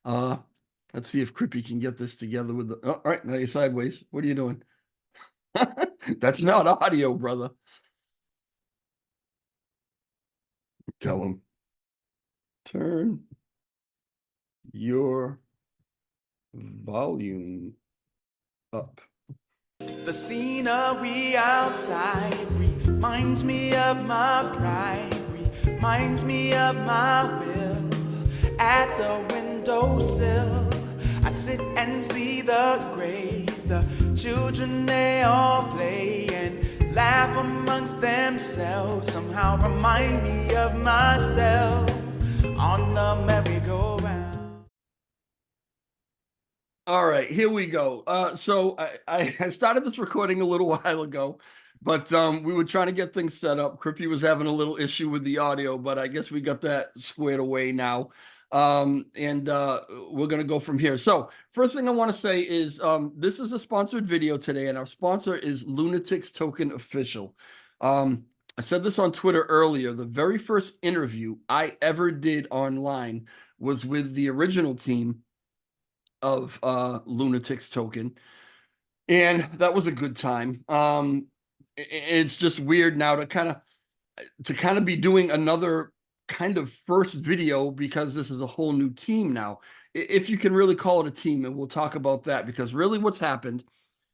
Uh, let's see if Crippy can get this together with the. Oh, all right, now you're sideways. What are you doing? That's not audio, brother. Tell him. Turn your volume up. The scenery outside reminds me of my pride, reminds me of my will. At the windowsill, I sit and see the graves, the children they all play and laugh amongst themselves. Somehow remind me of myself on the merry-go-round. All right, here we go. So I started this recording a little while ago, but we were trying to get things set up. Crippy was having a little issue with the audio, but I guess we got that squared away now. And we're gonna go from here. So first thing I want to say is this is a sponsored video today, and our sponsor is Lunatics Token Official. I said this on Twitter earlier. The very first interview I ever did online was with the original team of Lunatics Token, and that was a good time. It's just weird now to kind of be doing another kind of first video because this is a whole new team now, if you can really call it a team, and we'll talk about that, because really what's happened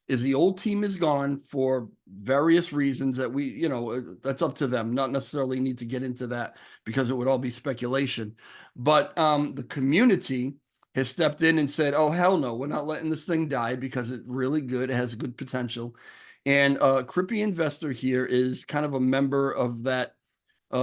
is the old team is gone for various reasons that that's up to them, not necessarily need to get into that because it would all be speculation. But the community has stepped in and said, oh, hell no, we're not letting this thing die because it's really good. It has good potential. And CrippyInvestor here is kind of a member of that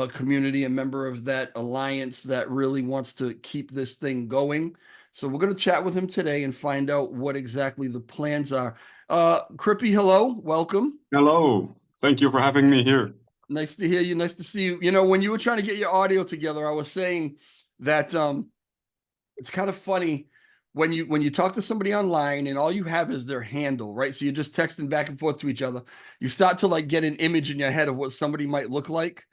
community, a member of that alliance that really wants to keep this thing going. So we're going to chat with him today and find out what exactly the plans are. Crippy, hello, welcome. Hello, thank you for having me here. Nice to hear you. Nice to see you. You know, when you were trying to get your audio together, I was saying that it's kind of funny when you talk to somebody online and all you have is their handle, right? So you're just texting back and forth to each other. You start to like get an image in your head of what somebody might look like.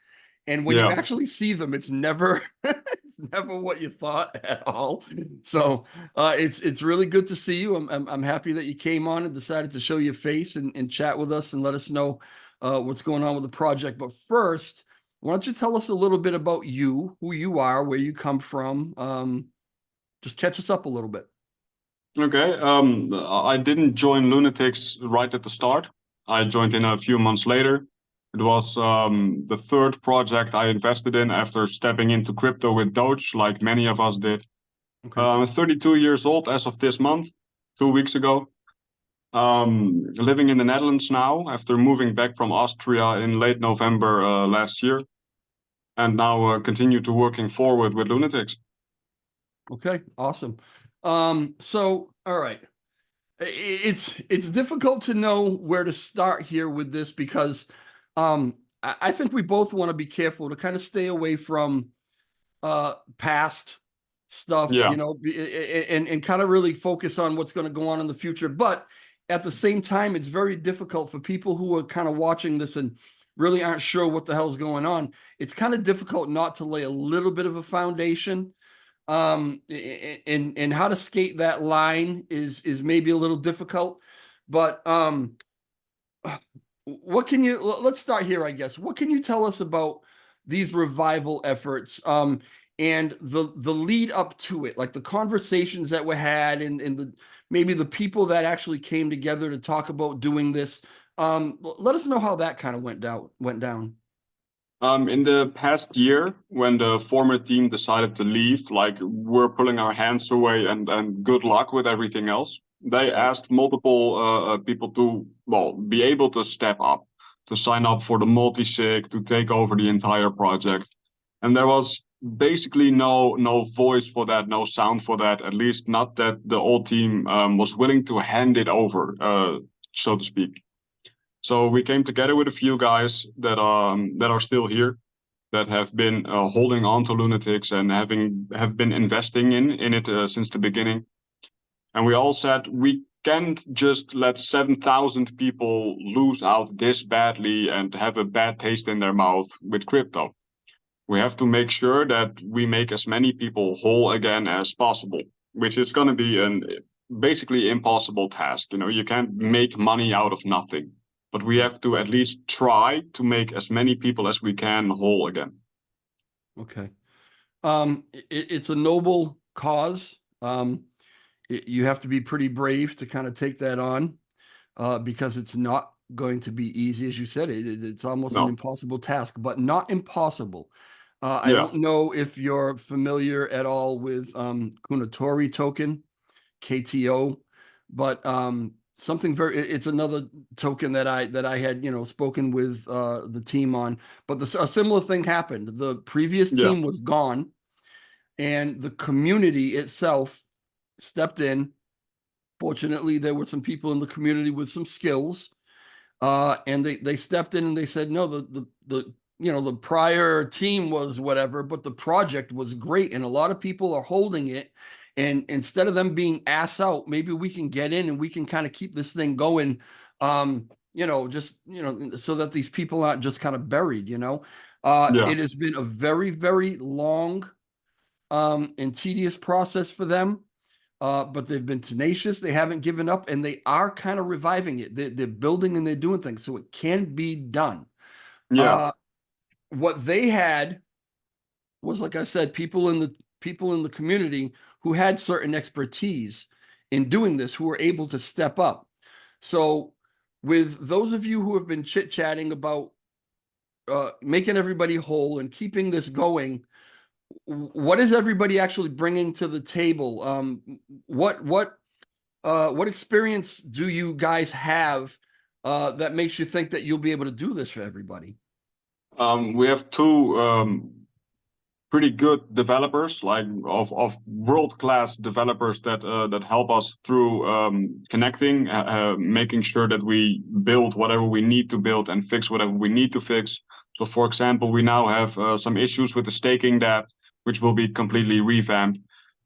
And when you actually see them, it's never it's never what you thought at all. So it's really good to see you. I'm happy that you came on and decided to show your face and chat with us and let us know what's going on with the project. But first, why don't you tell us a little bit about you, who you are, where you come from? Just catch us up a little bit. Okay, I didn't join Lunatics right at the start. I joined in a few months later. It was the third project I invested in after stepping into crypto with Doge, like many of us did. Okay. I'm 32 years old as of this month, 2 weeks ago. Living in the Netherlands now after moving back from Austria in late November last year. And now continue to working forward with Lunatics. Okay, awesome. So, all right. It's difficult to know where to start here with this because I think we both want to be careful to kind of stay away from past stuff, and kind of really focus on what's going to go on in the future. But at the same time, it's very difficult for people who are kind of watching this and really aren't sure what the hell's going on. It's kind of difficult not to lay a little bit of a foundation. And how to skate that line is maybe a little difficult, but what can you, let's start here, I guess. What can you tell us about these revival efforts and the lead up to it, like the conversations that were had and the maybe the people that actually came together to talk about doing this? Let us know how that kind of went down. In the past year, when the former team decided to leave, like we're pulling our hands away and good luck with everything else, they asked multiple people to, well, be able to step up, to sign up for the multi-sig, to take over the entire project. And there was basically no voice for that, no sound for that, at least not that the old team was willing to hand it over, so to speak. So we came together with a few guys that are still here, that have been holding on to Lunatics and have been investing in it since the beginning. And we all said we can't just let 7,000 people lose out this badly and have a bad taste in their mouth with crypto. We have to make sure that we make as many people whole again as possible. which is going to be an basically impossible task. You know, you can't make money out of nothing, but we have to at least try to make as many people as we can whole again. Okay. It's a noble cause. You have to be pretty brave to kind of take that on, because it's not going to be easy. As you said, it's almost an No. impossible task, but not impossible. I Yeah. don't know if you're familiar at all with Kunatori token, KTO, but something it's another token that I had, spoken with the team on. But a similar thing happened. The previous Yeah. team was gone, and the community itself stepped in. Fortunately, there were some people in the community with some skills, and they stepped in and they said, no, the prior team was whatever, but the project was great, and a lot of people are holding it. And instead of them being ass out, maybe we can get in and we can kind of keep this thing going. Just so that these people aren't just kind of buried. Yeah. It has been a very, very long and tedious process for them. But they've been tenacious. They haven't given up, and they are kind of reviving it. They're building and they're doing things, so it can be done. Yeah. What they had was, like I said, people in the community who had certain expertise in doing this, who were able to step up. So, with those of you who have been chit-chatting about making everybody whole and keeping this going, what is everybody actually bringing to the table? What experience do you guys have that makes you think that you'll be able to do this for everybody? We have two pretty good developers, like of world-class developers that help us through connecting, making sure that we build whatever we need to build and fix whatever we need to fix. So, for example, we now have some issues with the staking dApp, which will be completely revamped,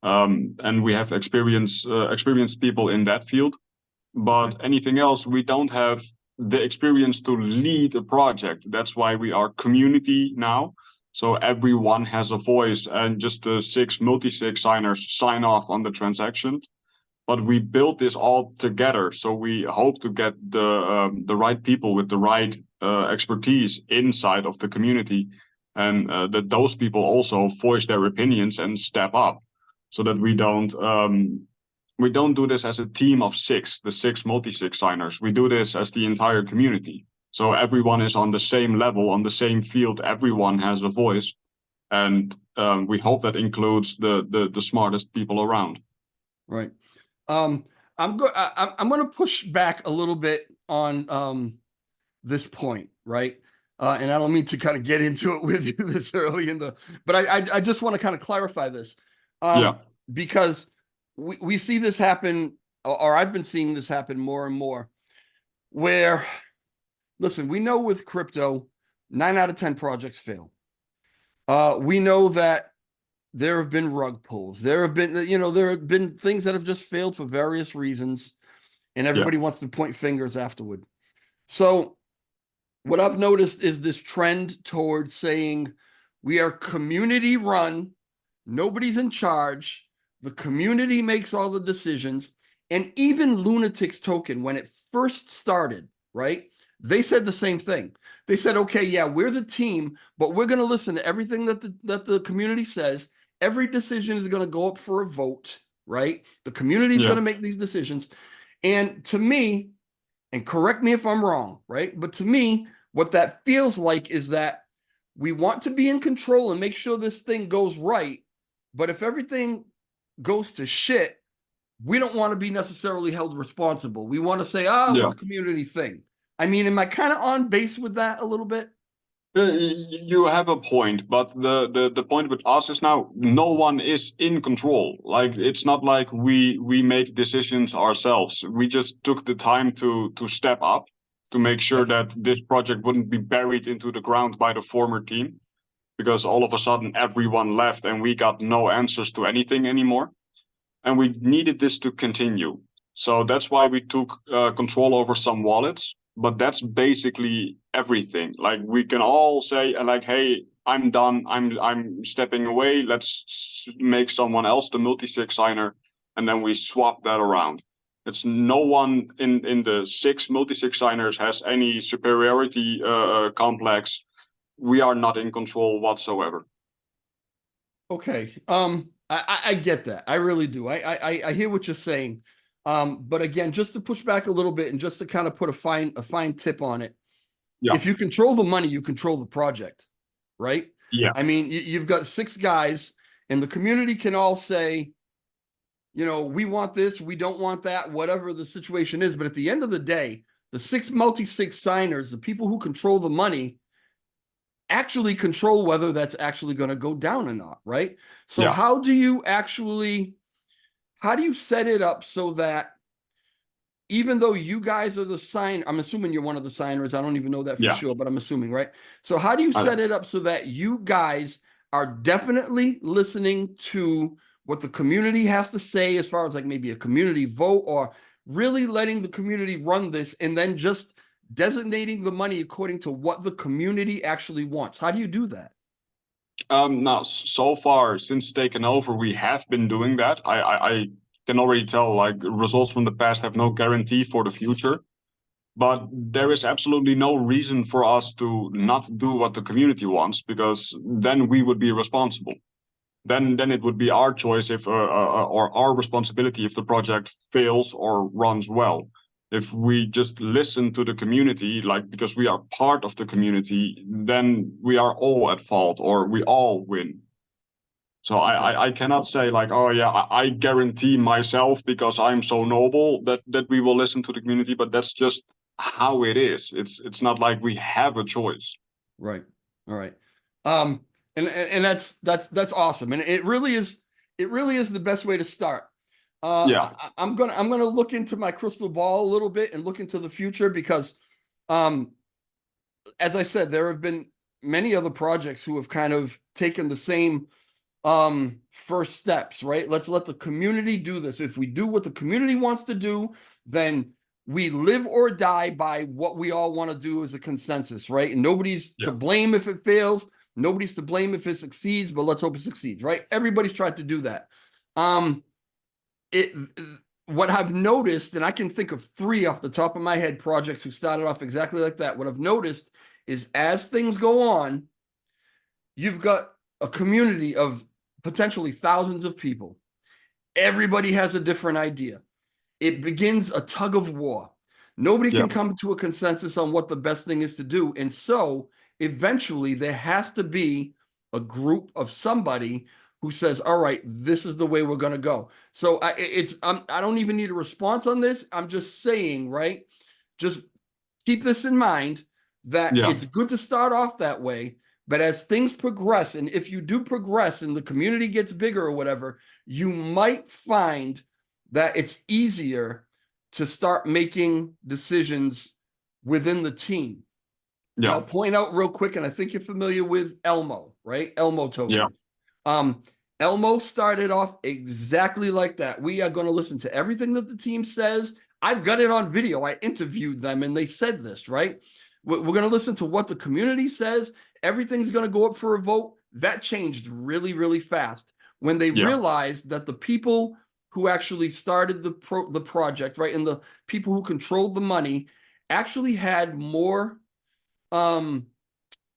and we have experienced people in that field. But Okay. anything else, we don't have the experience to lead a project. That's why we are community now. So everyone has a voice, and just the 6 multi-sig signers sign off on the transaction. But we built this all together, so we hope to get the right people with the right expertise inside of the community, and that those people also voice their opinions and step up, so that we don't do this as a team of 6, the 6 multi-sig signers. We do this as the entire community. So everyone is on the same level, on the same field. Everyone has a voice, and we hope that includes the smartest people around. Right. Um, I'm going to push back a little bit on this point, right? And I don't mean to kind of get into it with you this early but I just want to kind of clarify this, Yeah, because we see this happen, or I've been seeing this happen more and more, where, listen, we know with crypto, 9 out of 10 projects fail. We know that there have been rug pulls. There have been things that have just failed for various reasons, and yeah, everybody wants to point fingers afterward. So what I've noticed is this trend towards saying we are community run, nobody's in charge, the community makes all the decisions. And even LunaTix token, when it first started, right? They said the same thing. They said, okay, yeah, we're the team, but we're going to listen to everything that the community says. Every decision is going to go up for a vote, right? The community is yeah, going to make these decisions. And to me, and correct me if I'm wrong, right? But to me, what that feels like is that we want to be in control and make sure this thing goes right. But if everything goes to shit, we don't want to be necessarily held responsible. We want to say, oh, it was yeah. a community thing. I mean, am I kind of on base with that a little bit? You have a point, but the point with us is now no one is in control. Like, it's not like we make decisions ourselves. We just took the time to step up to make sure Okay. that this project wouldn't be buried into the ground by the former team, because all of a sudden everyone left and we got no answers to anything anymore. And we needed this to continue. So that's why we took control over some wallets. But that's basically everything. Like, we can all say, like, hey, I'm done. I'm stepping away. Let's make someone else the multi-sig signer. and then we swap that around. It's no one in the 6 multi-sig signers has any superiority complex. We are not in control whatsoever. Okay. I get that. I really do. I hear what you're saying. But again, just to push back a little bit and just to kind of put a fine tip on it. Yeah. If you control the money, you control the project, right? Yeah. I mean, you've got 6 guys, and the community can all say, you know, we want this, we don't want that, whatever the situation is. But at the end of the day, the 6 multi-sig signers, the people who control the money, actually control whether that's actually going to go down or not, right? So Yeah. how do you set it up so that even though you guys are the sign, I'm assuming you're one of the signers. I don't even know that for Yeah. sure, but I'm assuming, right? So how do you set it up so that you guys are definitely listening to what the community has to say as far as like maybe a community vote, or really letting the community run this and then just designating the money according to what the community actually wants? How do you do that? Now, so far since taken over, we have been doing that. I can already tell, like, results from the past have no guarantee for the future. But there is absolutely no reason for us to not do what the community wants, because then we would be responsible. Then it would be our choice if or our responsibility if the project fails or runs well. If we just listen to the community, like, because we are part of the community, then we are all at fault, or we all win. So I cannot say like, oh yeah, I guarantee myself because I'm so noble that we will listen to the community, but that's just how it is. It's not like we have a choice. Right. All right. And that's awesome. And it really is the best way to start. Yeah. I'm gonna look into my crystal ball a little bit and look into the future, because um as I said, there have been many other projects who have kind of taken the same first steps, right? Let's let the community do this. If we do what the community wants to do, then we live or die by what we all want to do as a consensus, right? And nobody's to blame if it fails, nobody's to blame if it succeeds, but let's hope it succeeds, right? Everybody's tried to do that. It what I've noticed, and I can think of 3 off the top of my head projects who started off exactly like that. What I've noticed is as things go on, you've got a community of potentially thousands of people. Everybody has a different idea. It begins a tug of war. Nobody can come to a consensus on what the best thing is to do. And so eventually there has to be a group of somebody who says, all right, this is the way we're going to go. So I don't even need a response on this. I'm just saying, right? Just keep this in mind, that it's good to start off that way. But as things progress, and if you do progress and the community gets bigger or whatever, you might find that it's easier to start making decisions within the team. And I'll point out real quick, and I think you're familiar with Elmo, right? Elmo token. Elmo started off exactly like that. We are going to listen to everything that the team says. I've got it on video. I interviewed them and they said this, right? We're going to listen to what the community says. Everything's going to go up for a vote. That changed really, really fast when they realized that the people who actually started the project, right, and the people who controlled the money actually had more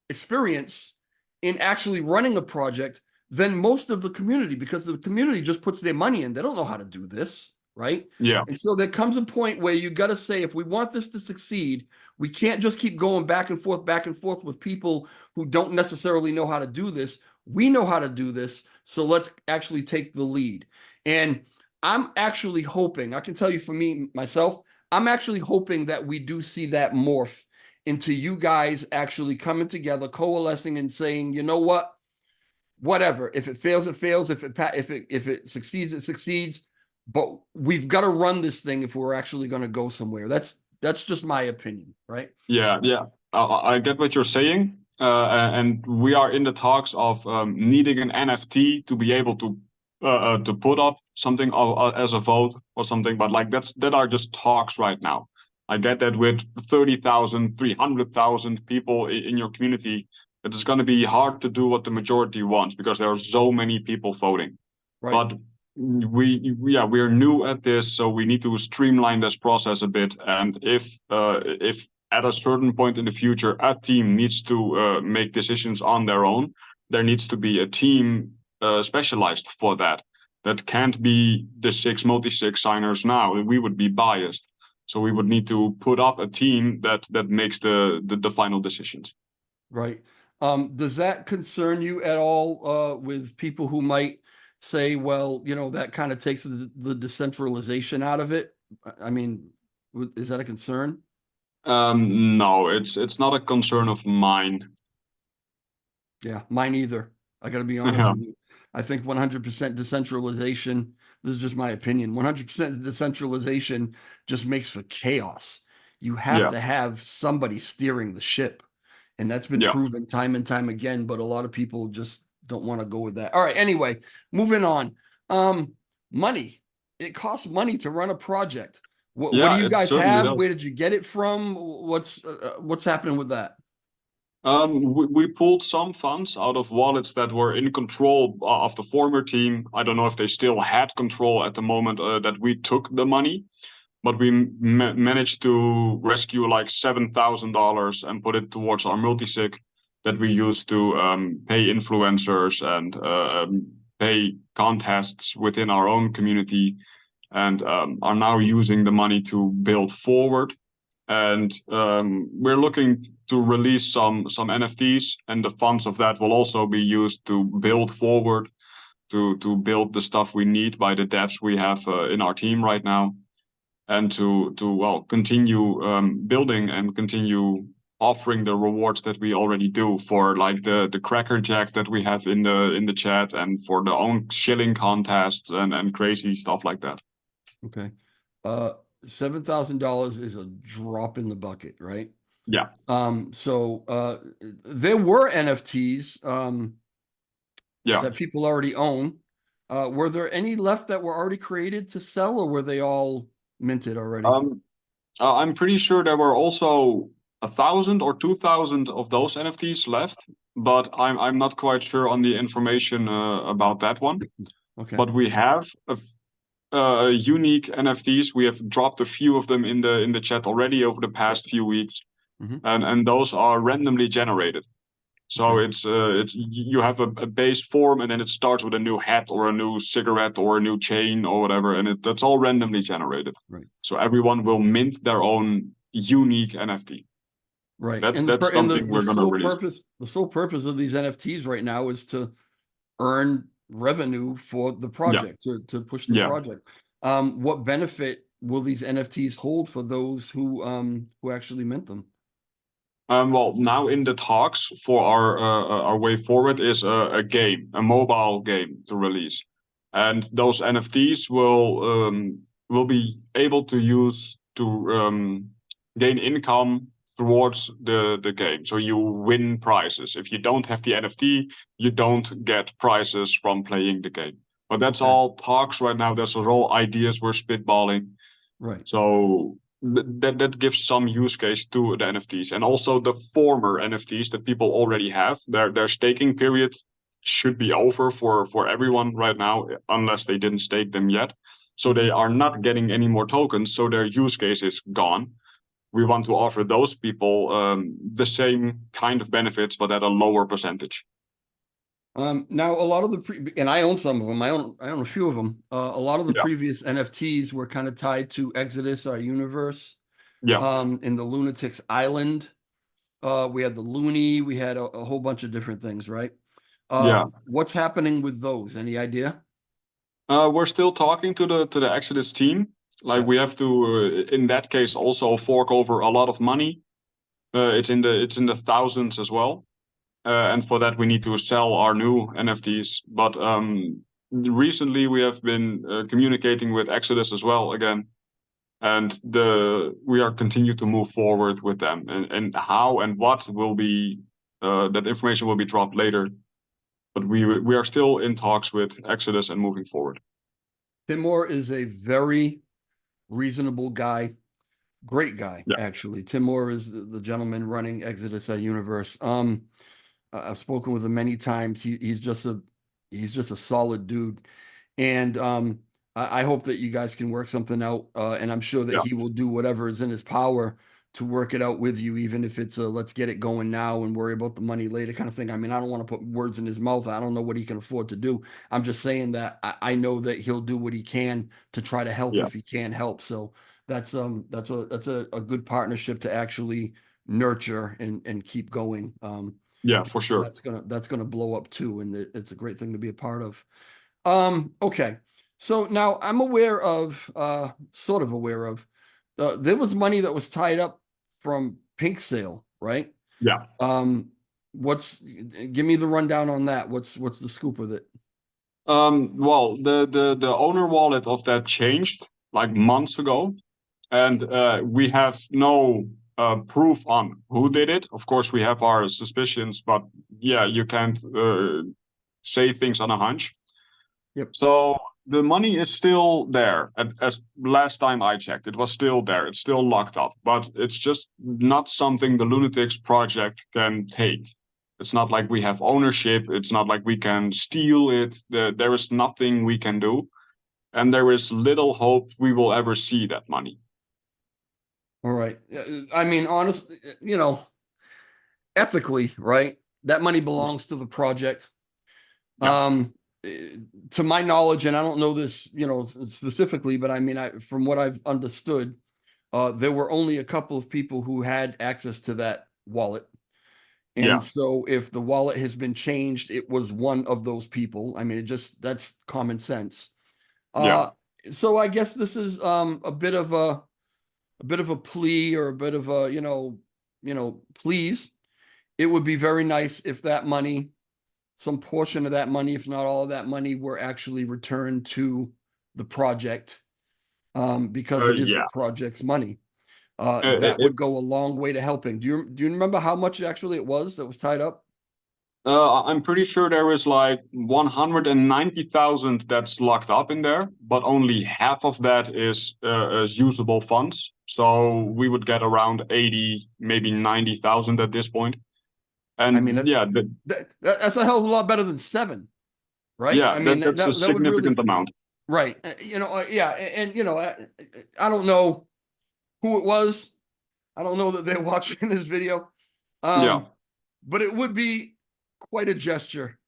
experience in actually running a project than most of the community, because the community just puts their money in. They don't know how to do this, right? And so there comes a point where you got to say, if we want this to succeed, we can't just keep going back and forth with people who don't necessarily know how to do this. We know how to do this, so let's actually take the lead. And I'm actually hoping, I can tell you for me, myself, I'm actually hoping that we do see that morph into you guys actually coming together, coalescing and saying, you know what, whatever. If it fails, it fails. If it succeeds, it succeeds. But we've got to run this thing if we're actually going to go somewhere. That's just my opinion, right? I get what you're saying, and we are in the talks of needing an NFT to be able to put up something as a vote or something. But like that are just talks right now. I get that with 30,000, 300,000 people in your community, it's going to be hard to do what the majority wants because there are so many people voting. Right. But we're new at this, so we need to streamline this process a bit. And if at a certain point in the future a team needs to make decisions on their own, there needs to be a team specialized for that. That can't be the 6 multi-sig signers now. We would be biased. So we would need to put up a team that makes the final decisions. Right. Does that concern you at all with people who might say, well, that kind of takes the decentralization out of it? I mean, is that a concern? No, it's not a concern of mine. Yeah, mine either. I got to be honest Yeah, with you. I think 100% decentralization, this is just my opinion, 100% decentralization just makes for chaos. You have yeah, to have somebody steering the ship. And that's been yeah. proven time and time again, but a lot of people just don't want to go with that. All right, anyway, moving on. Um, Money. It costs money to run a project. What do Yeah, you it guys certainly have? does. Where did you get it from? What's happening with that? We pulled some funds out of wallets that were in control of the former team. I don't know if they still had control at the moment that we took the money, but we managed to rescue like $7,000 and put it towards our multisig that we use to pay influencers and pay contests within our own community, and are now using the money to build forward. And we're looking to release some NFTs, and the funds of that will also be used to build forward, to build the stuff we need by the devs we have in our team right now, and to continue building and continue offering the rewards that we already do for like the cracker jack that we have in the chat, and for the own shilling contests and crazy stuff like that. Okay. Uh, $7,000 is a drop in the bucket, right? Yeah. So there were NFTs Yeah. that people already own. Were there any left that were already created to sell, or were they all minted already? Um, I'm pretty sure there were also 1,000 or 2,000 of those NFTs left, but I'm not quite sure on the information about that one. Okay. But we have unique NFTs. We have dropped a few of them in the chat already over the Yeah. past few weeks, Hmm. and those are randomly generated. So Okay. it's you have a base form, and then it starts with a new hat or a new cigarette or a new chain or whatever, and that's all randomly generated. Right. So everyone will mint their own unique NFT. Right. That's And that's something the we're gonna sole release. purpose of these NFTs right now is to earn revenue for the Yeah, project, to push the yeah. project. What benefit will these NFTs hold for those who actually mint them? Well, now in the talks for our way forward is a game, a mobile game to release, and those NFTs will be able to use to gain income towards the game. So you win prizes. If you don't have the NFT, you don't get prizes from playing the game. But that's Okay. all talks right now. That's all ideas we're spitballing. Right. So that gives some use case to the NFTs, and also the former NFTs that people already have. Their staking period should be over for everyone right now, unless they didn't stake them yet. So they Mhm. are not getting any more tokens. So their use case is gone. We want to offer those people the same kind of benefits, but at a lower percentage. Now a lot of and I own some of them. I own a few of them. A lot of the Yeah, previous NFTs were kind of tied to Exodus, our universe. yeah, In the Lunatics Island, we had the Looney, we had a whole bunch of different things, right? yeah. What's happening with those? Any idea? We're still talking to the Exodus team. Like Yeah. we have to, in that case, also fork over a lot of money. It's in the thousands as well, and for that we need to sell our new NFTs. But recently we have been communicating with Exodus as well again, and the we are continue to move forward with them, and how and what will be that information will be dropped later. But we are still in talks with Exodus and moving forward. Timur is a very reasonable guy, great guy, Yeah, actually. Timur is the gentleman running Exodus at Universe. I've spoken with him many times. He's just a solid dude. And I hope that you guys can work something out. And I'm sure that Yeah, he will do whatever is in his power to work it out with you, even if it's a let's get it going now and worry about the money later kind of thing. I mean, I don't want to put words in his mouth. I don't know what he can afford to do. I'm just saying that I know that he'll do what he can to try to help yeah, if he can help. So that's a good partnership to actually nurture and keep going. yeah, for Because sure. that's gonna blow up too, and it's a great thing to be a part of. Okay. So now I'm aware of, sort of aware of, there was money that was tied up from Pink Sale, right? Yeah. Give me the rundown on that. What's the scoop with it? Well, the owner wallet of that changed like months ago, and we have no proof on who did it. Of course, we have our suspicions, but yeah, you can't say things on a hunch. Yep. So the money is still there. As last time I checked, it was still there. It's still locked up, but it's just not something the Lunatics project can take. It's not like we have ownership. It's not like we can steal it. There is nothing we can do, and there is little hope we will ever see that money. All right. I mean, honestly, ethically, right? That money belongs to the project. Yeah, Eh, to my knowledge, and I don't know this, specifically, but I mean, from what I've understood, there were only a couple of people who had access to that wallet. And yeah, so if the wallet has been changed, it was one of those people. I mean, that's common sense. yeah, Uh, so I guess this is a bit of a plea or a bit of a, please. It would be very nice if that money, some portion of that money, if not all of that money, were actually returned to the project, because it is the yeah. project's money. That If would go a long way to helping. Do you remember how much actually it was that was tied up? I'm pretty sure there is like 190,000 that's locked up in there, but only half of that is usable funds. So we would get around 80, maybe 90,000 at this point. I mean, And yeah, that's a hell of a lot better than seven, right? yeah, I mean, that's a that would significant really, amount. right. Yeah, and I don't know who it was. I don't know that they're watching this video. Yeah, Um, but it would be quite a gesture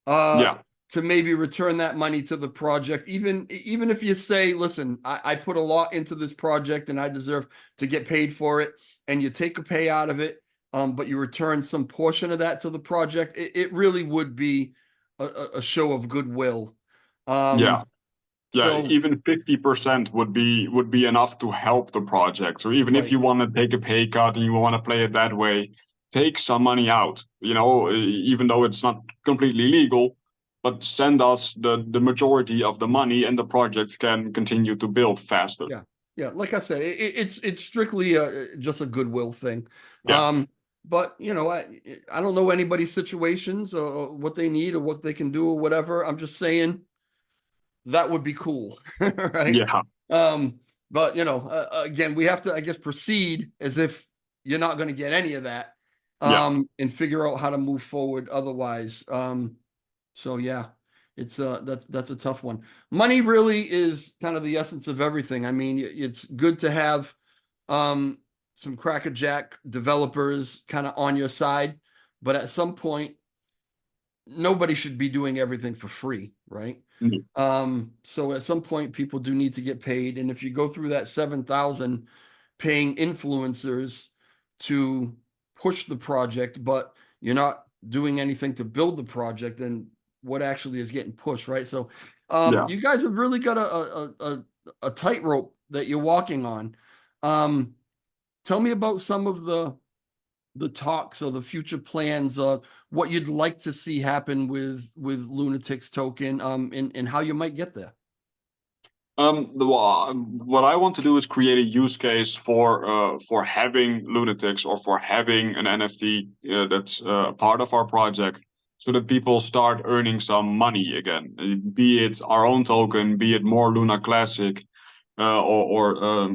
uh yeah, to maybe return that money to the project, even if you say, listen, I put a lot into this project and I deserve to get paid for it, and you take a pay out of it, but you return some portion of that to the project. It really would be a show of goodwill. yeah. um Yeah, so even 50% would be enough to help the project. So even if right. you want to take a pay cut and you want to play it that way, take some money out, even though it's not completely legal, but send us the majority of the money and the project can continue to build faster. Yeah, yeah. Like I said, it's strictly just a goodwill thing. Yeah, But I don't know anybody's situations or what they need or what they can do or whatever. I'm just saying that would be cool, right? yeah, Um, but again, we have to, I guess, proceed as if you're not going to get any of that, yeah, and figure out how to move forward otherwise. So yeah, that's a tough one. Money really is kind of the essence of everything. I mean, it's good to have um some crackerjack developers kind of on your side, but at some point, nobody should be doing everything for free, right? mm, So at some point, people do need to get paid, and if you go through that 7,000 paying influencers to push the project, but you're not doing anything to build the project, then what actually is getting pushed, right? So, yeah. you guys have really got a tightrope that you're walking on. Um, Tell me about some of the talks or the future plans, what you'd like to see happen with Lunatic's token, and how you might get there. What I want to do is create a use case for having lunatics or for having an NFT that's part of our project, so that people start earning some money again. Be it our own token, be it more Luna Classic, or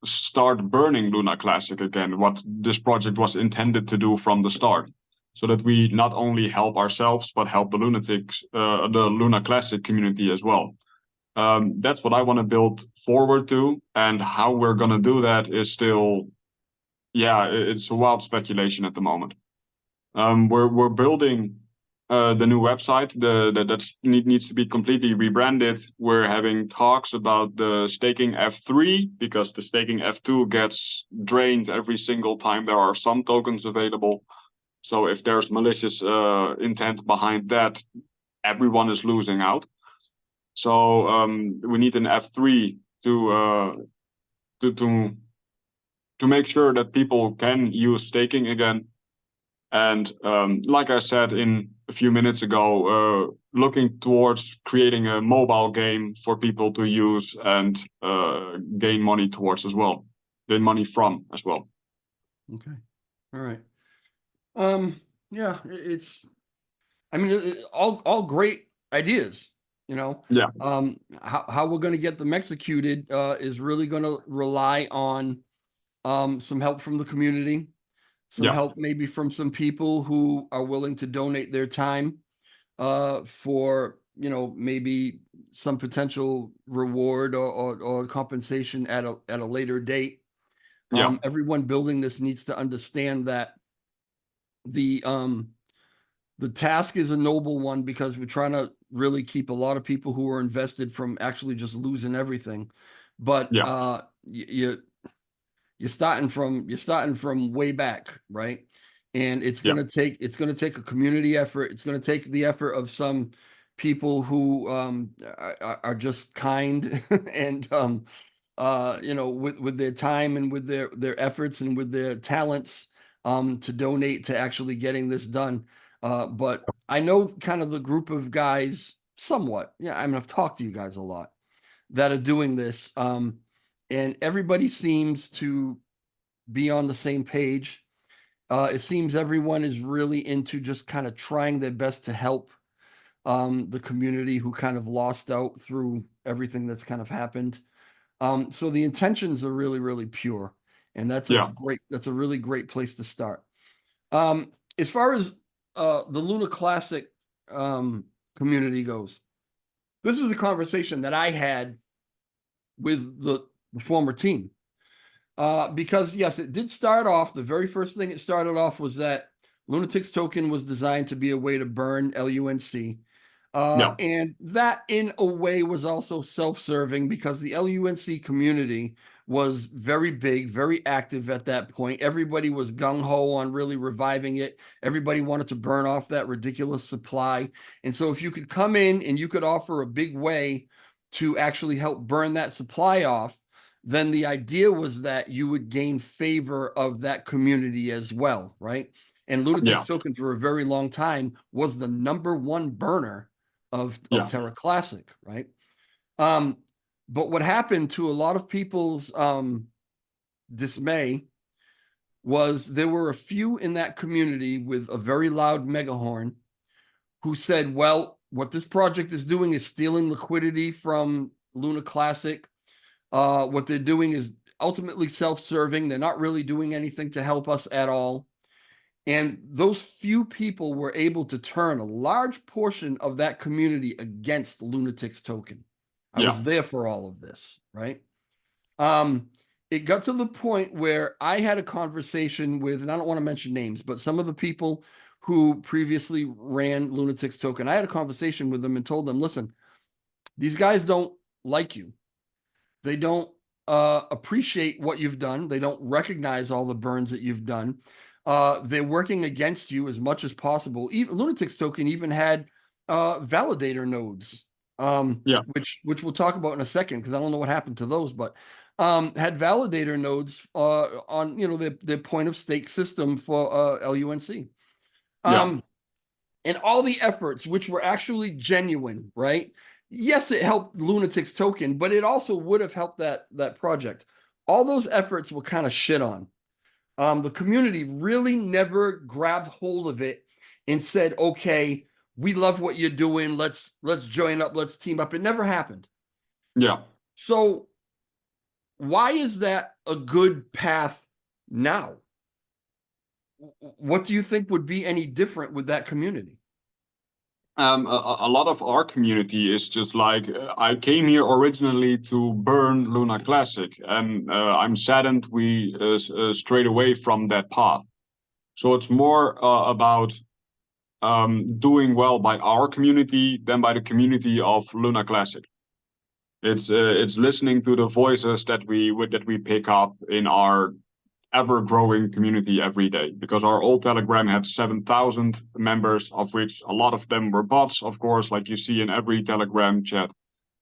start burning Luna Classic again. What this project was intended to do from the start. so that we not only help ourselves but help the lunatics, the Luna Classic community as well. That's what I want to build forward to, and how we're gonna do that is still, yeah, it's a wild speculation at the moment. We're building the new website. That needs to be completely rebranded. We're having talks about the staking F3 because the staking F2 gets drained every single time there are some tokens available. So if there's malicious intent behind that, everyone is losing out. So we need an F3 to make sure that people can use staking again. And like I said a few minutes ago, looking towards creating a mobile game for people to use and gain money towards as well, gain money from as well. Okay. All right. Yeah, I mean, all great ideas, you know. Yeah. How we're going to get them executed is really going to rely on some help from the community, some Yeah. help maybe from some people who are willing to donate their time for, you know, maybe some potential reward or compensation at a later date. Yeah. Everyone building this needs to understand that the task is a noble one, because we're trying to really keep a lot of people who are invested from actually just losing everything. But Yeah. you're starting from way back, right? And it's Yeah. gonna take a community effort. It's gonna take the effort of some people who are just kind and you know, with their time and with their efforts and with their talents to donate to actually getting this done. But I know kind of the group of guys somewhat. Yeah, I mean, I've talked to you guys a lot that are doing this. And everybody seems to be on the same page. It seems everyone is really into just kind of trying their best to help the community who kind of lost out through everything that's kind of happened. So the intentions are really, really pure, and Yeah. that's a really great place to start. As far as the Luna Classic community goes, this is a conversation that I had with the former team. Because yes, it did start off. The very first thing it started off was that Lunatics token was designed to be a way to burn LUNC. Yeah. And that in a way was also self-serving, because the LUNC community was very big, very active at that point. Everybody was gung-ho on really reviving it. Everybody wanted to burn off that ridiculous supply. And so if you could come in and you could offer a big way to actually help burn that supply off, then the idea was that you would gain favor of that community as well, right? And Lunatics Yeah. token for a very long time was the #1 burner of Yeah. Terra Classic, right? But what happened to a lot of people's dismay was there were a few in that community with a very loud megahorn who said, well, what this project is doing is stealing liquidity from Luna Classic. What they're doing is ultimately self-serving. They're not really doing anything to help us at all. And those few people were able to turn a large portion of that community against Lunatics token. I Yeah. was there for all of this, right? It got to the point where I had a conversation with, and I don't want to mention names, but some of the people who previously ran Lunatics token. I had a conversation with them and told them, listen, these guys don't like you. They don't appreciate what you've done. They don't recognize all the burns that you've done. They're working against you as much as possible. Even Lunatics token even had validator nodes, Yeah. which we'll talk about in a second, because I don't know what happened to those, but had validator nodes on, you know, their point of stake system for LUNC. Yeah. And all the efforts, which were actually genuine, right? Yes, it helped Lunatics token, but it also would have helped that project. All those efforts were kind of shit on. The community really never grabbed hold of it and said, "Okay, we love what you're doing. Let's join up. Let's team up." It never happened. Yeah. So why is that a good path now? what do you think would be any different with that community? A lot of our community is just like I came here originally to burn Luna Classic, and I'm saddened we strayed away from that path. So it's more about doing well by our community than by the community of Luna Classic. It's listening to the voices that we pick up in our ever-growing community every day, because our old Telegram had 7,000 members, of which a lot of them were bots, of course, like you see in every Telegram chat.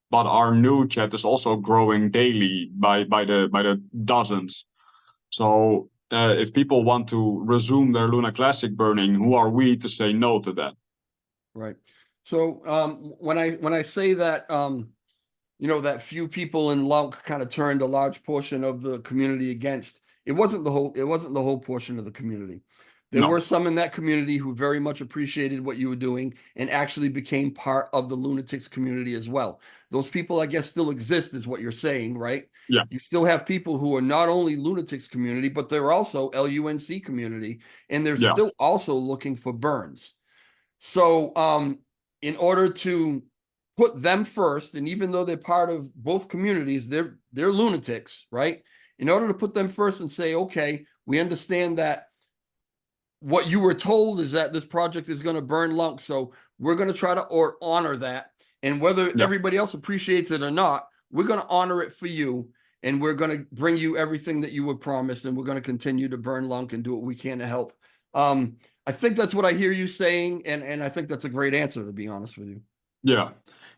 But our new chat is also growing daily by the dozens. So if people want to resume their Luna Classic burning, who are we to say no to that? Right. So when I say that that few people in Lunk kind of turned a large portion of the community against, it wasn't the whole portion of the community. There were No. some in that community who very much appreciated what you were doing and actually became part of the Lunatics community as well. Those people, I guess, still exist, is what you're saying, right? Yeah. You still have people who are not only Lunatics community, but they're also LUNC community, and they're Yeah. still also looking for burns. So, in order to put them first, and even though they're part of both communities, they're lunatics, right? In order to put them first and say, okay, we understand that what you were told is that this project is going to burn Lunk, so we're going to try to honor that. And whether Yeah. everybody else appreciates it or not, we're going to honor it for you, and we're going to bring you everything that you were promised, and we're going to continue to burn Lunk and do what we can to help. I think that's what I hear you saying, and I think that's a great answer, to be honest with you. Yeah.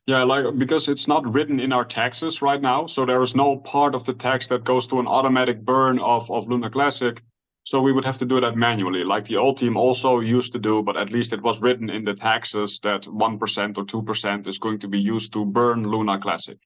Yeah, like because it's not written in our taxes right now, so there is no part of the tax that goes to an automatic burn of Luna Classic. So we would have to do that manually, like the old team also used to do, but at least it was written in the taxes that 1% or 2% is going to be used to burn Luna Classic.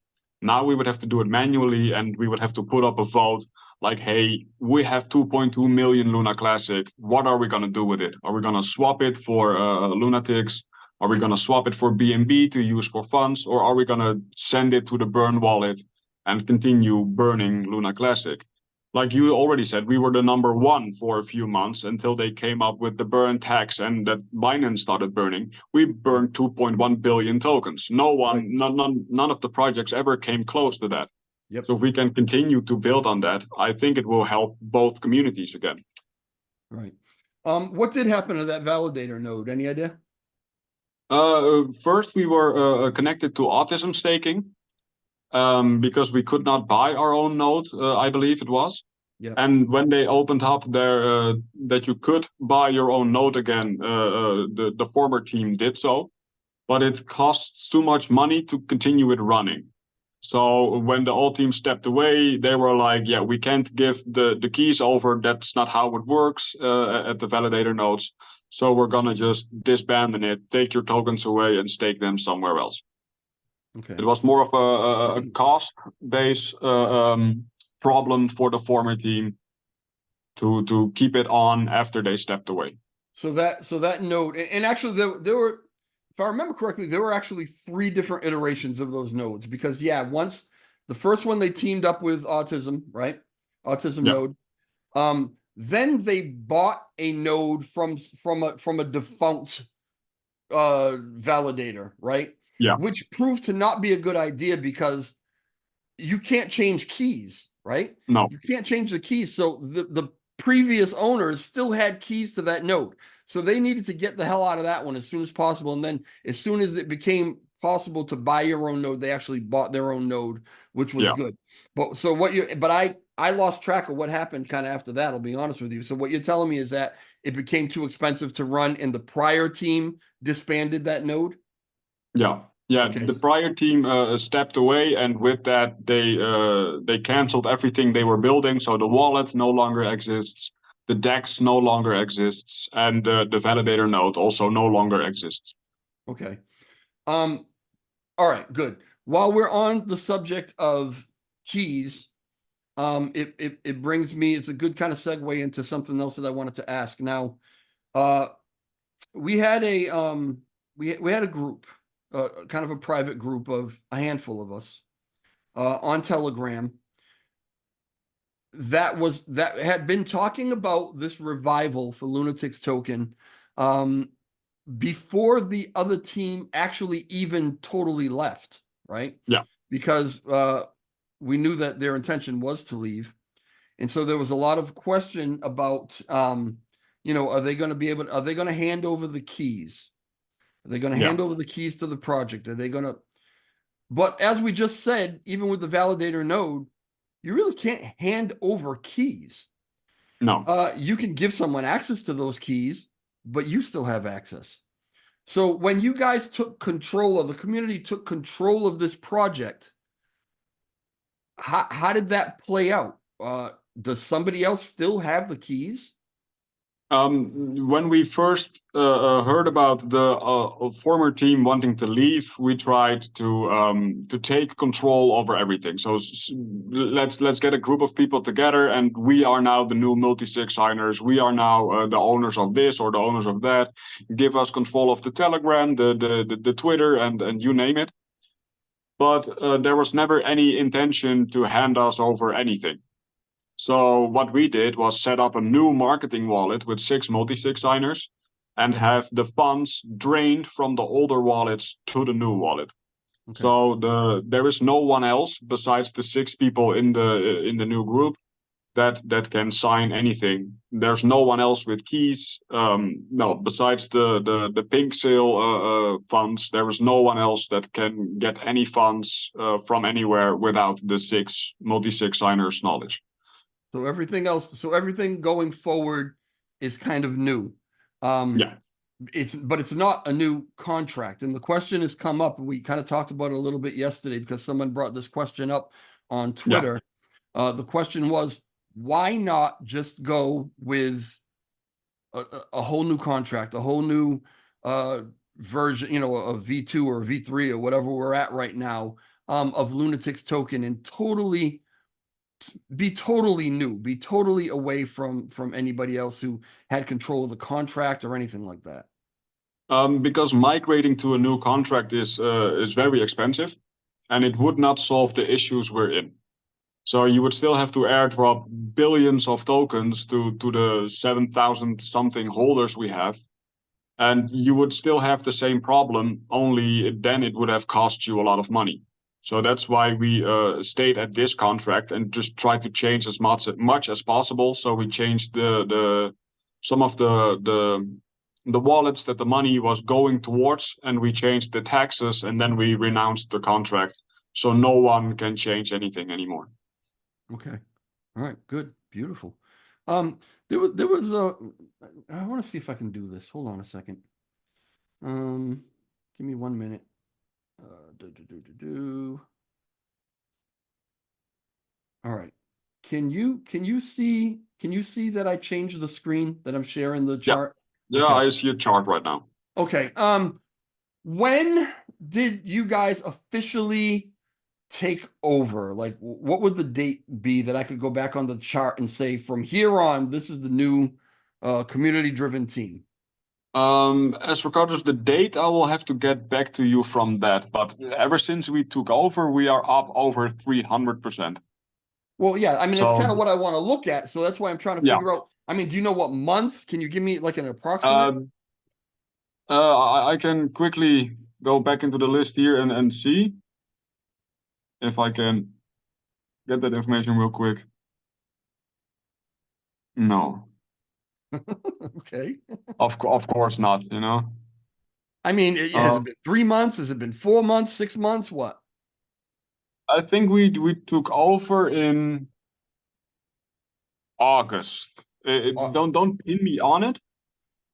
Now we would have to do it manually, and we would have to put up a vote like, hey, we have 2.2 million Luna Classic. What are we going to do with it? Are we going to swap it for Lunatics? Are we going to swap it for BNB to use for funds, or are we going to send it to the burn wallet and continue burning Luna Classic? Like you already said, we were the number one for a few months until they came up with the burn tax and that Binance started burning. We burned 2.1 billion tokens. Right. None of the projects ever came close to that. Yep. So if we can continue to build on that, I think it will help both communities again. Right. What did happen to that validator node? Any idea? First, we were connected to autism staking because we could not buy our own node, I believe it was. Yeah. And when they opened up there that you could buy your own node again, the former team did so, but it costs too much money to continue it running. So when the old team stepped away, they were like, yeah, we can't give the keys over. That's not how it works at the validator nodes. So we're gonna just disband it, take your tokens away and stake them somewhere else. Okay. It was more of a cost-based problem for the former team to keep it on after they stepped away. So that node, and actually there were, if I remember correctly, there were actually 3 different iterations of those nodes, because once the first one they teamed up with Autism, right? Autism Yeah. node. Then they bought a node from a defunct validator, right? Yeah. Which proved to not be a good idea because you can't change keys, right? No. You can't change the keys. So the previous owners still had keys to that node. So they needed to get the hell out of that one as soon as possible. And then as soon as it became possible to buy your own node, they actually bought their own node, which was good. But I lost track of what happened kind of after that, I'll be honest with you. So what you're telling me is that it became too expensive to run and the prior team disbanded that node? Yeah. Yeah, Okay. the prior team stepped away, and with that, they canceled everything they were building. So the wallet no longer exists, the DEX no longer exists, and the validator node also no longer exists. Okay. All right, good. While we're on the subject of keys, it brings me, it's a good kind of segue into something else that I wanted to ask. Now, we had a we had a group, kind of a private group of a handful of us on Telegram. that had been talking about this revival for Lunatics token before the other team actually even totally left, right? Yeah. Because we knew that their intention was to leave. And so there was a lot of question about, are they going to be able to, are they going to hand over the keys? Are they going to Yeah. hand over the keys to the project? Are they going to, but as we just said, even with the validator node, you really can't hand over keys. No. You can give someone access to those keys, but you still have access. So when you guys took control of the community, took control of this project, how did that play out? Does somebody else still have the keys? When we first heard about the former team wanting to leave, we tried to take control over everything. So let's get a group of people together, and we are now the new multi-sig signers. We are now the owners of this or the owners of that. Give us control of the Telegram, the Twitter, and you name it. But there was never any intention to hand us over anything. So what we did was set up a new marketing wallet with 6 multi-sig signers and have the funds drained from the older wallets to the new wallet. Okay. So there is no one else besides the 6 people in the new group that can sign anything. There's no one else with keys. No, besides the pink sale funds, there is no one else that can get any funds from anywhere without the 6 multi-sig signers' knowledge. So everything else, so everything going forward is kind of new. Yeah. But it's not a new contract. And the question has come up, and we kind of talked about it a little bit yesterday because someone brought this question up on Twitter. The question was, why not just go with a whole new contract, a whole new version, a V2 or a V3 or whatever we're at right now of Lunatics token, and be totally new, be totally away from anybody else who had control of the contract or anything like that. Because migrating to a new contract is very expensive, and it would not solve the issues we're in. So you would still have to airdrop billions of tokens to the 7,000 something holders we have, and you would still have the same problem. Only then it would have cost you a lot of money. So that's why we stayed at this contract and just tried to change as much as possible. So we changed some of the wallets that the money was going towards, and we changed the taxes, and then we renounced the contract. So no one can change anything anymore. Okay. All right. Good. Beautiful. There was a, I want to see if I can do this. Hold on a second. Give me 1 minute. All right. Can you see that I changed the screen that I'm sharing the chart? Yeah, Okay. I see a chart right now. Okay. When did you guys officially take over? Like, what would the date be that I could go back on the chart and say, from here on, this is the new community-driven team? As regards the date, I will have to get back to you from that. But ever since we took over, we are up over 300%. Well, yeah, I mean, that's kind of So what I want to look at. So that's why I'm trying to yeah, figure out. I mean, do you know what month? Can you give me like an approximate? I can quickly go back into the list here and see if I can get that information real quick. No, Okay. of course not. You know. I mean, has it been 3 months? Has it been 4 months, 6 months? What? I think we took over in August. Don't pin me on it,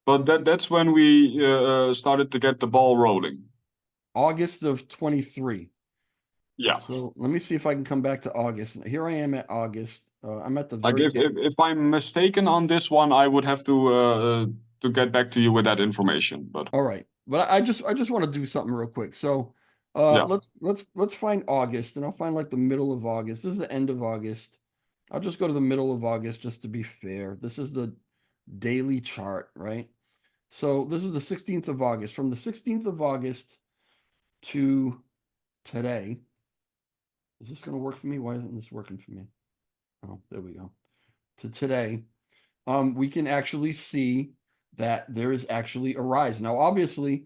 but that's when we started to get the ball rolling. August of 23. Yeah. So let me see if I can come back to August. Here I am at August. I'm at the Like very if I'm mistaken on this one, I would have to get back to you with that information. But All right. But I just want to do something real quick. So yeah, let's find August, and I'll find like the middle of August. This is the end of August. I'll just go to the middle of August just to be fair. This is the daily chart, right? So this is the 16th of August. From the 16th of August to today. Is this going to work for me? Why isn't this working for me? Oh, there we go. To today, we can actually see that there is actually a rise. Now, obviously,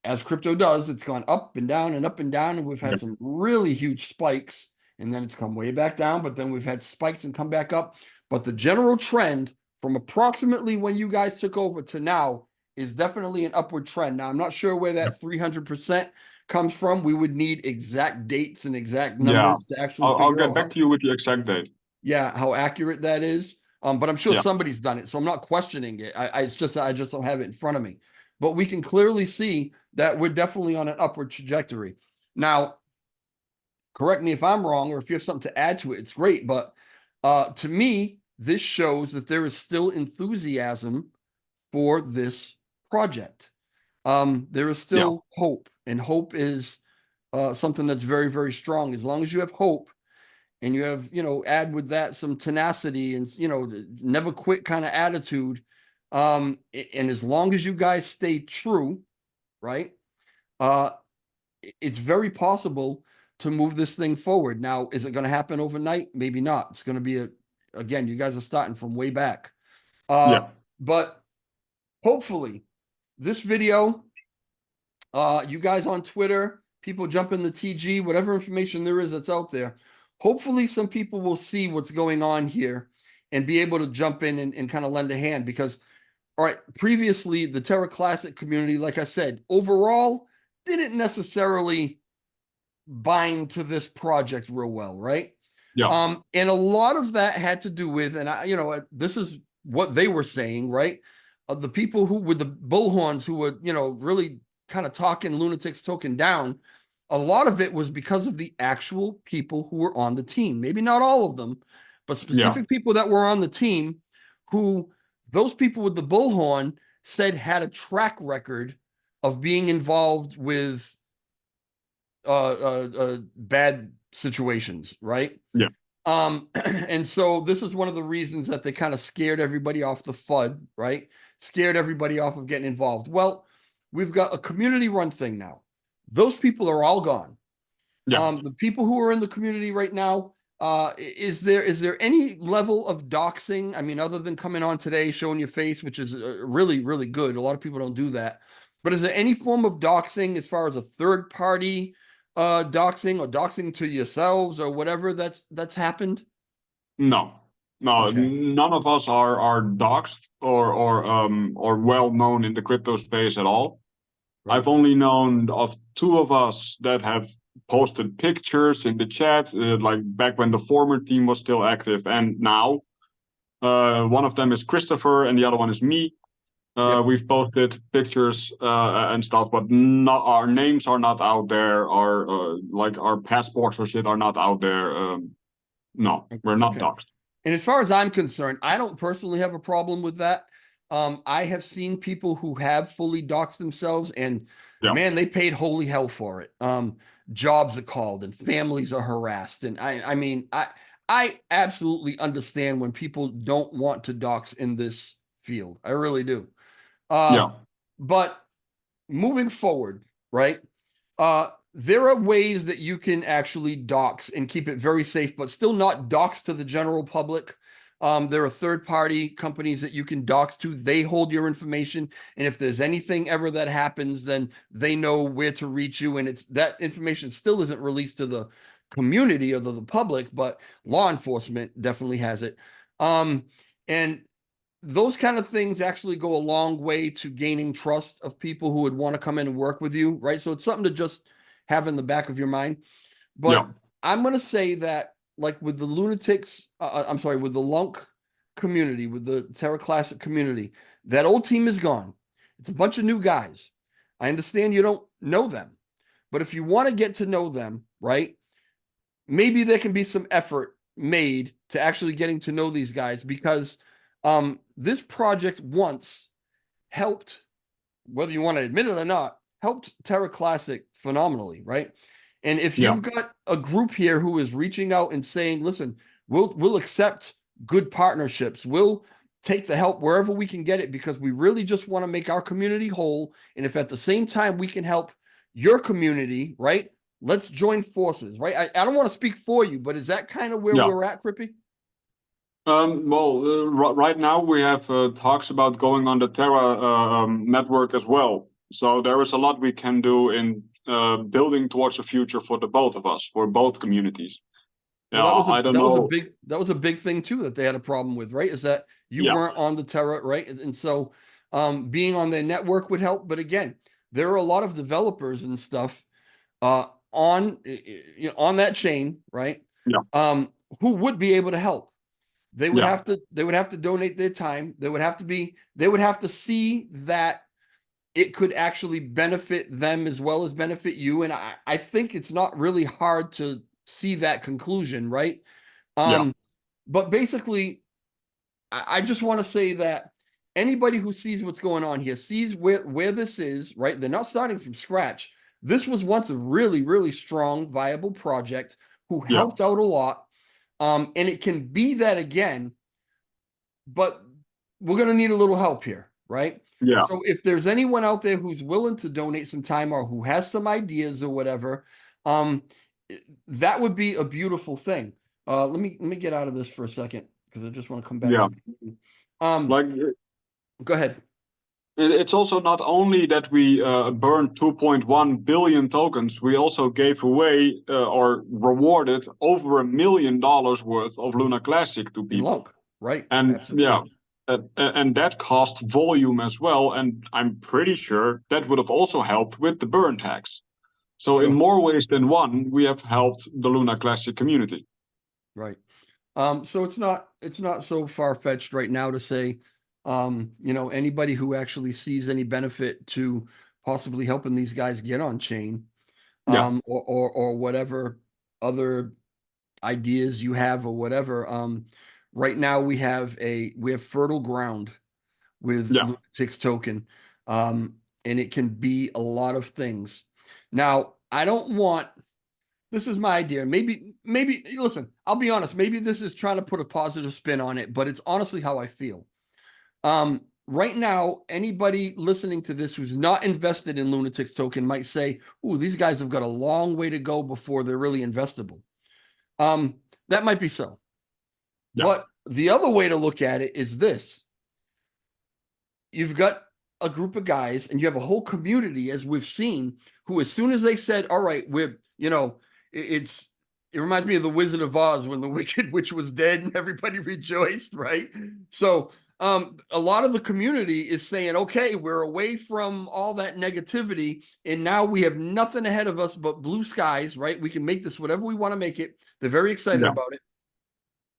as crypto does, it's gone up and down and up and down, and we've had Yep. some really huge spikes, and then it's come way back down, but then we've had spikes and come back up. But the general trend from approximately when you guys took over to now is definitely an upward trend. Now, I'm not sure where Yep. that 300% comes from. We would need exact dates and exact Yeah. numbers to actually I'll figure get out back to you with the exact date. yeah, how accurate that is. But I'm sure Yeah. somebody's done it, so I'm not questioning it. It's just I just don't have it in front of me. But we can clearly see that we're definitely on an upward trajectory. Now, correct me if I'm wrong, or if you have something to add to it, it's great. But to me, this shows that there is still enthusiasm for this project. There is Yeah. still hope, and hope is something that's very, very strong. As long as you have hope, and you have, add with that some tenacity and, never quit kind of attitude. And as long as you guys stay true, right? Uh, it's very possible to move this thing forward. Now, is it going to happen overnight? Maybe not. It's going to be again, you guys are starting from way back. Uh, Yeah. but hopefully this video, you guys on Twitter, people jump in the TG, whatever information there is that's out there. Hopefully, some people will see what's going on here and be able to jump in and kind of lend a hand because, all right, previously, the Terra Classic community, like I said, overall didn't necessarily bind to this project real well, right? Yeah. And a lot of that had to do with, and this is what they were saying, right? The people who with the bullhorns who were, really kind of talking lunatics token down, a lot of it was because of the actual people who were on the team. Maybe not all of them, but Yeah. specific people that were on the team who those people with the bullhorn said had a track record of being involved with bad situations, right? Yeah. And so this is one of the reasons that they kind of scared everybody off the FUD, right? Scared everybody off of getting involved. Well, we've got a community run thing now. Those people are all gone. Yeah. The people who are in the community right now, is there any level of doxing? I mean, other than coming on today, showing your face, which is really, really good. A lot of people don't do that. But is there any form of doxing as far as a third party doxing or doxing to yourselves or whatever that's happened? No. No, Okay, none of us are doxxed or well known in the crypto space at all. right. I've only known of two of us that have posted pictures in the chat, like back when the former team was still active, and now. One of them is Christopher, and the other one is me. Yep. We've posted pictures and stuff, but not our names are not out there. Our like our passports or shit are not out there. No, we're not Okay. doxxed. And as far as I'm concerned, I don't personally have a problem with that. I have seen people who have fully doxed themselves, and Yeah, man, they paid holy hell for it. Jobs are called, and families are harassed, and I mean, I absolutely understand when people don't want to dox in this field. I really do. Uh, yeah, but moving forward, right? There are ways that you can actually dox and keep it very safe, but still not dox to the general public. There are third-party companies that you can dox to. They hold your information, and if there's anything ever that happens, then they know where to reach you. And it's that information still isn't released to the community or the public, but law enforcement definitely has it. And those kind of things actually go a long way to gaining trust of people who would want to come in and work with you, right? So it's something to just have in the back of your mind. yeah, But I'm going to say that, like with the lunatics, I'm sorry, with the Lunk community, with the Terra Classic community, that old team is gone. It's a bunch of new guys. I understand you don't know them, but if you want to get to know them, right? Maybe there can be some effort made to actually getting to know these guys because this project once helped, whether you want to admit it or not, helped Terra Classic phenomenally, right? And if yeah, you've got a group here who is reaching out and saying, listen, we'll accept good partnerships. We'll take the help wherever we can get it because we really just want to make our community whole. And if at the same time we can help your community, right? Let's join forces, right? I don't want to speak for you, but is that kind of where yeah. we're at, Crippy? Right now we have talks about going on the Terra network as well. So there is a lot we can do in building towards a future for the both of us, for both communities. Well, Yeah, I don't know. that was a big thing too that they had a problem with, right? Is that you Yeah, weren't on the Terra, right? And so being on their network would help. But again, there are a lot of developers and stuff on on that chain, right? yeah, Who would be able to help. yeah, They would have to donate their time. They would have to see that it could actually benefit them as well as benefit you. And I think it's not really hard to see that conclusion, right? yeah, Um, but basically, I just want to say that anybody who sees what's going on here sees where this is, right? They're not starting from scratch. This was once a really, really strong, viable project who yeah, helped out a lot. And it can be that again, but we're going to need a little help here, right? yeah. So if there's anyone out there who's willing to donate some time or who has some ideas or whatever, um, that would be a beautiful thing. Let me get out of this for a second because I just want to come back Yeah. to. Um, Like go ahead. it's also not only that we burned 2.1 billion tokens, we also gave away or rewarded over $1 million worth of Luna Classic to In people. Lunk, right? And yeah, Absolutely. and that cost volume as well. And I'm pretty sure that would have also helped with the burn tax. So in Sure. more ways than one, we have helped the Luna Classic community. Right. So it's not so far-fetched right now to say, anybody who actually sees any benefit to possibly helping these guys get on chain, Yeah, or whatever other ideas you have or whatever. Right now we have fertile ground with yeah, Lunatic's token, and it can be a lot of things. Now, I don't want this is my idea. Maybe listen, I'll be honest, maybe this is trying to put a positive spin on it, but it's honestly how I feel. Right now, anybody listening to this who's not invested in Lunatic's token might say, "Ooh, these guys have got a long way to go before they're really investable." That might be so. yeah, But the other way to look at it is this. You've got a group of guys and you have a whole community, as we've seen, who as soon as they said, all right, it's it reminds me of the Wizard of Oz when the Wicked Witch was dead and everybody rejoiced, right? So a lot of the community is saying, okay, we're away from all that negativity, and now we have nothing ahead of us but blue skies, right? We can make this whatever we want to make it. They're very excited yeah, about it.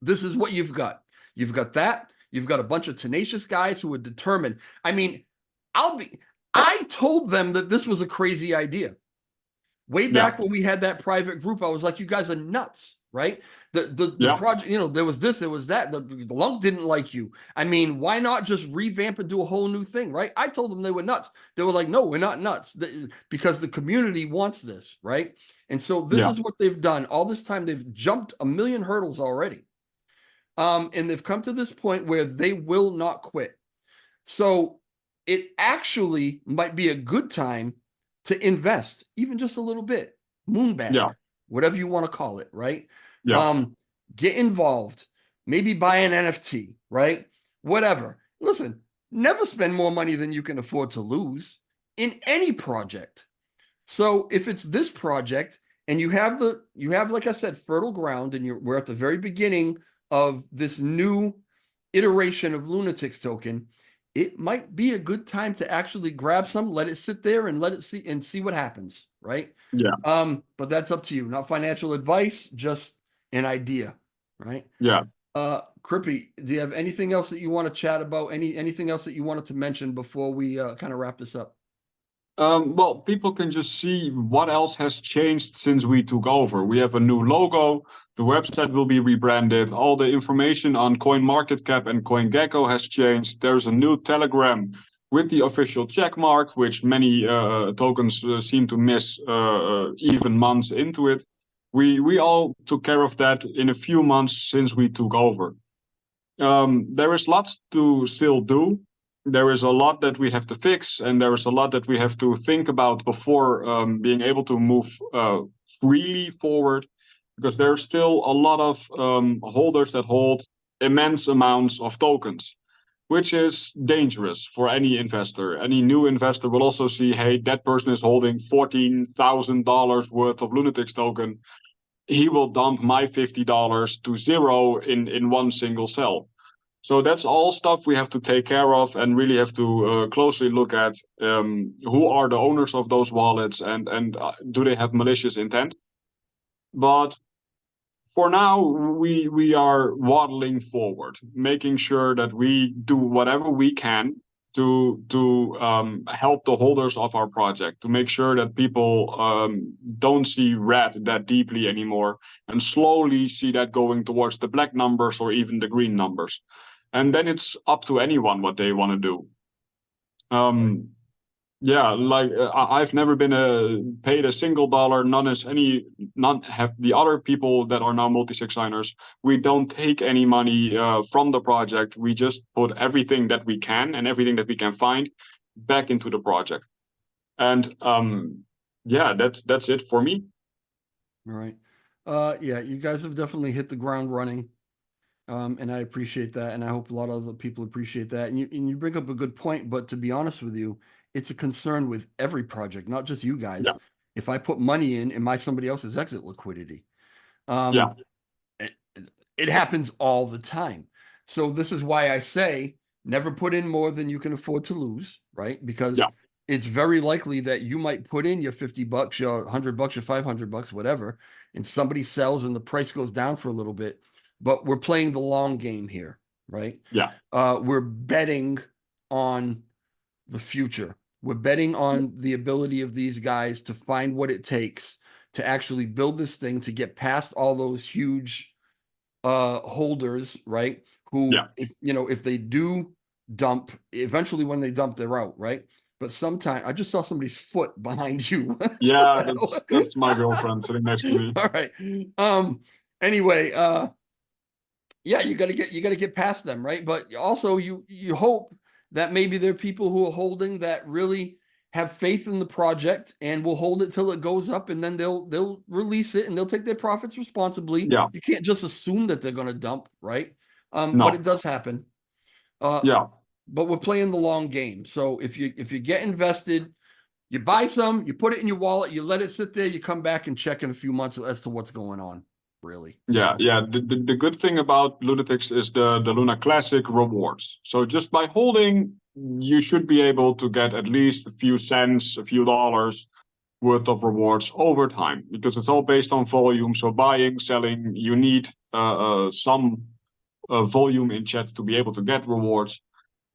This is what you've got. You've got that. You've got a bunch of tenacious guys who are determined. I mean, I told them that this was a crazy idea. Way yeah, back when we had that private group, I was like, you guys are nuts, right? The yeah, project, there was this, there was that. The Lunk didn't like you. I mean, why not just revamp and do a whole new thing, right? I told them they were nuts. They were like, no, we're not nuts because the community wants this, right? And so this yeah, is what they've done. All this time, they've jumped a million hurdles already. And they've come to this point where they will not quit. So it actually might be a good time to invest, even just a little bit, yeah, moonbag, whatever you want to call it, right? yeah, Um, get involved, maybe buy an NFT, right? Whatever. Listen, never spend more money than you can afford to lose in any project. So if it's this project and you have, like I said, fertile ground, and we're at the very beginning of this new iteration of Lunatic's token, it might be a good time to actually grab some, let it sit there and let it see what happens, right? yeah, But that's up to you. Not financial advice, just an idea, right? yeah. Crippy, do you have anything else that you want to chat about? Anything else that you wanted to mention before we kind of wrap this up? People can just see what else has changed since we took over. We have a new logo. The website will be rebranded. All the information on CoinMarketCap and CoinGecko has changed. There's a new Telegram with the official check mark, which many tokens seem to miss even months into it. We all took care of that in a few months since we took over. There is lots to still do. There is a lot that we have to fix, and there is a lot that we have to think about before being able to move freely forward. Because there are still a lot of holders that hold immense amounts of tokens, which is dangerous for any investor. Any new investor will also see, hey, that person is holding $14,000 worth of Lunatics token. He will dump my $50 to zero in one single sell. So that's all stuff we have to take care of and really have to closely look at who are the owners of those wallets and do they have malicious intent. But for now, we are waddling forward, making sure that we do whatever we can to help the holders of our project, to make sure that people don't see red that deeply anymore and slowly see that going towards the black numbers or even the green numbers. And then it's up to anyone what they want to do. Yeah, like I've never been paid a single dollar. None have the other people that are now multi-sig signers. We don't take any money from the project. We just put everything that we can and everything that we can find back into the project. And yeah, that's it for me. All right. Yeah, you guys have definitely hit the ground running. And I appreciate that, and I hope a lot of other people appreciate that. And you bring up a good point, but to be honest with you, it's a concern with every project, not just you guys. Yeah. If I put money in, am I somebody else's exit liquidity? Yeah. It, it happens all the time. So this is why I say never put in more than you can afford to lose, right? Because Yeah. it's very likely that you might put in your $50, your $100, your $500, whatever, and somebody sells and the price goes down for a little bit. But we're playing the long game here, right? Yeah. We're betting on the future. We're betting on the ability of these guys to find what it takes to actually build this thing to get past all those huge holders, right? Who, Yeah. if they do dump, eventually when they dump, they're out, right? But sometimes I just saw somebody's foot behind you. Yeah, that's my girlfriend sitting next to me. All right. Anyway, yeah, you gotta get past them, right? But also you hope that maybe there are people who are holding that really have faith in the project and will hold it till it goes up, and then they'll release it and they'll take their profits responsibly. Yeah. You can't just assume that they're gonna dump, right? But it No. does happen. Yeah. But we're playing the long game. So if you get invested, you buy some, you put it in your wallet, you let it sit there, you come back and check in a few months as to what's going on, really. Yeah, yeah. The good thing about Lunatics is the Luna Classic rewards. So just by holding, you should be able to get at least a few cents, a few dollars worth of rewards over time, because it's all based on volume. So buying, selling, you need some volume in chat to be able to get rewards.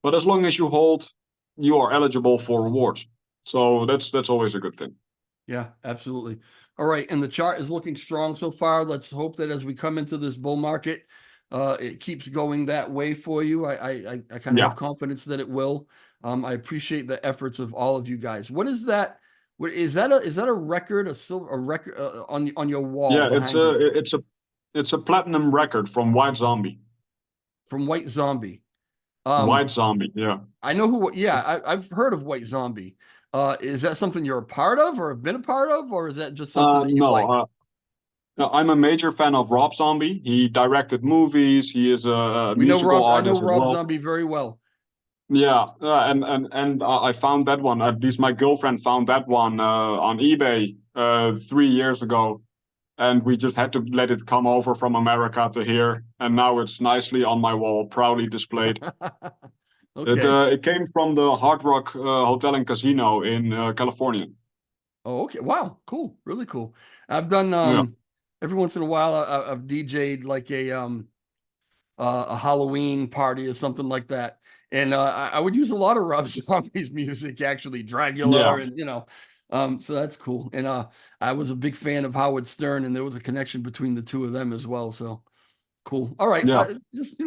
But as long as you hold, you are eligible for rewards. So that's always a good thing. Yeah, absolutely. All right, and the chart is looking strong so far. Let's hope that as we come into this bull market, it keeps going that way for you. I kind of Yeah. have confidence that it will. I appreciate the efforts of all of you guys. What is that? What is that? Is that a record? A record on your wall Yeah, behind you it's a platinum record from White Zombie. from White Zombie? White Zombie, yeah. I know who. Yeah, I've heard of White Zombie. Is that something you're a part of, or have been a part of, or is that just something that you like? No, I'm a major fan of Rob Zombie. He directed movies. He is a We know musical Rob. I know artist as Rob well. Zombie very well. Yeah, and I found that one. At least my girlfriend found that one on eBay 3 years ago, and we just had to let it come over from America to here, and now it's nicely on my wall, proudly displayed. Okay. It came from the Hard Rock Hotel and Casino in California. Oh, okay. Wow. Cool. Really cool. I've done Yeah, every once in a while I've DJ'd like a Halloween party or something like that. And I would use a lot of Rob Zombie's music, actually, yeah, Dracula, and so that's cool. And I was a big fan of Howard Stern, and there was a connection between the two of them as well. So cool. All right. yeah. Just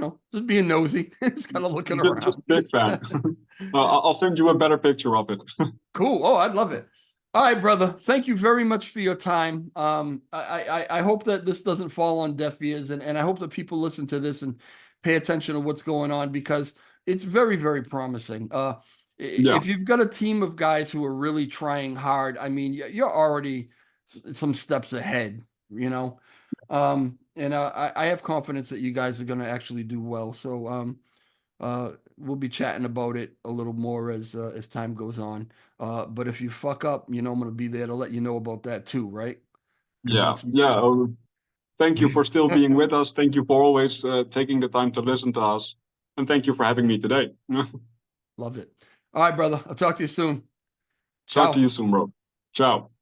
being nosy, just kind of looking Just around. big fan. I'll send you a better picture of it. Cool. Oh, I'd love it. All right, brother. Thank you very much for your time. I hope that this doesn't fall on deaf ears, and I hope that people listen to this and pay attention to what's going on, because it's very, very promising. Yeah, If you've got a team of guys who are really trying hard, I mean, you're already some steps ahead, you know. And I have confidence that you guys are going to actually do well. So we'll be chatting about it a little more as time goes on. But if you fuck up, I'm going to be there to let you know about that too, right? Because Yeah, that's yeah. Thank you for still being with us. Thank you for always taking the time to listen to us, and thank you for having me today. Love it. All right, brother. I'll talk to you soon. Talk to Ciao. you soon, bro. Ciao.